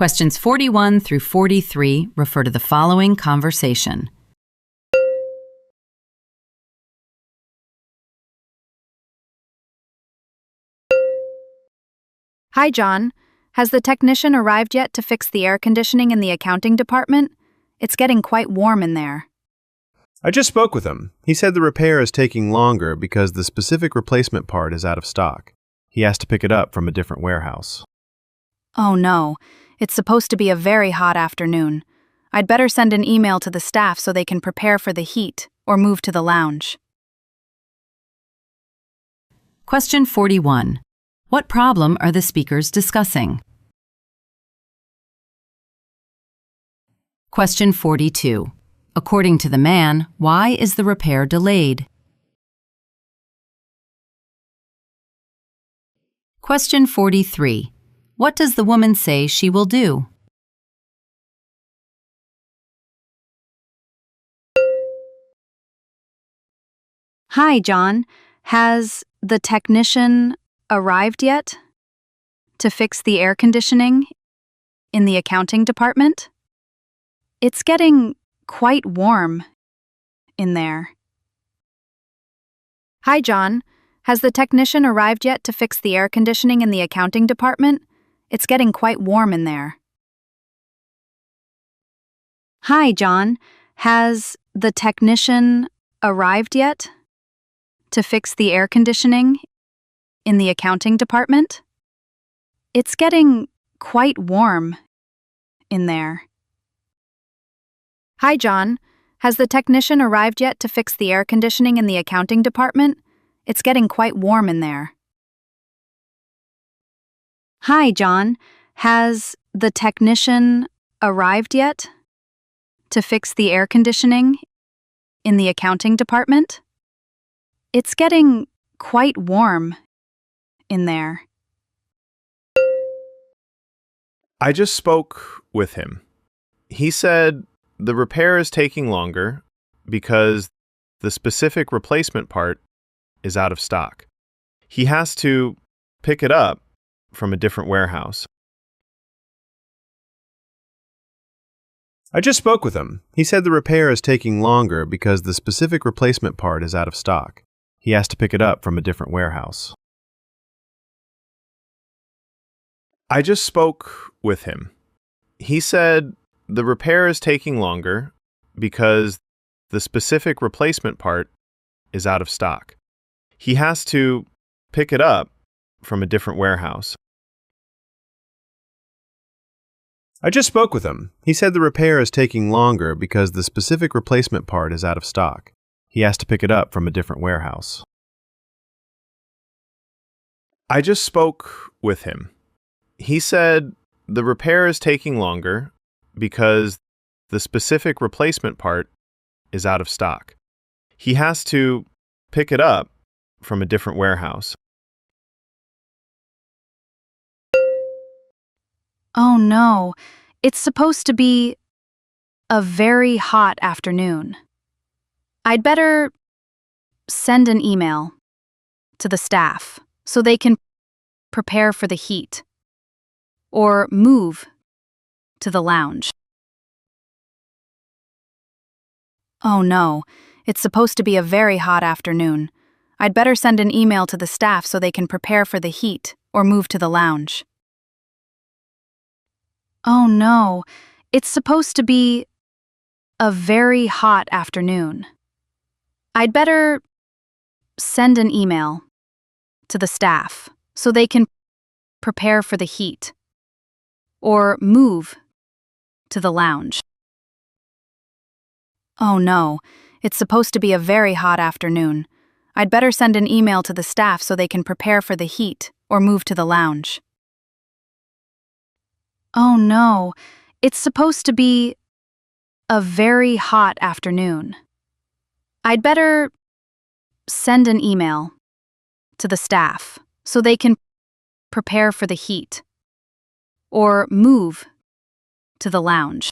Questions 41 through 43 refer to the following conversation. Hi, John. Has the technician arrived yet to fix the air conditioning in the accounting department? It's getting quite warm in there. I just spoke with him. He said the repair is taking longer because the specific replacement part is out of stock. He has to pick it up from a different warehouse. Oh no, it's supposed to be a very hot afternoon. I'd better send an email to the staff so they can prepare for the heat or move to the lounge. Question 41. What problem are the speakers discussing? Question 42. According to the man, why is the repair delayed? Question 43. What does the woman say she will do? Hi, John. Has the technician arrived yet to fix the air conditioning in the accounting department? It's getting quite warm in there. Hi, John. Has the technician arrived yet to fix the air conditioning in the accounting department? It's getting quite warm in there. Hi, John. Has the technician arrived yet to fix the air conditioning in the accounting department? It's getting quite warm in there. Hi, John. Has the technician arrived yet to fix the air conditioning in the accounting department? It's getting quite warm in there. Hi, John. Has the technician arrived yet to fix the air conditioning in the accounting department? It's getting quite warm in there. I just spoke with him. He said the repair is taking longer because the specific replacement part is out of stock. He has to pick it up from a different warehouse. I just spoke with him. He said the repair is taking longer because the specific replacement part is out of stock. He has to pick it up from a different warehouse. I just spoke with him. He said the repair is taking longer because the specific replacement part is out of stock. He has to pick it up from a different warehouse. I just spoke with him. He said the repair is taking longer because the specific replacement part is out of stock. He has to pick it up from a different warehouse. I just spoke with him. He said the repair is taking longer because the specific replacement part is out of stock. He has to pick it up from a different warehouse. Oh no, it's supposed to be a very hot afternoon. I'd better send an email to the staff so they can prepare for the heat or move to the lounge. Oh no, it's supposed to be a very hot afternoon. I'd better send an email to the staff so they can prepare for the heat or move to the lounge. Oh no, it's supposed to be a very hot afternoon. I'd better send an email to the staff so they can prepare for the heat or move to the lounge. Oh no, it's supposed to be a very hot afternoon. I'd better send an email to the staff so they can prepare for the heat or move to the lounge. Oh no, it's supposed to be a very hot afternoon. I'd better send an email to the staff so they can prepare for the heat or move to the lounge.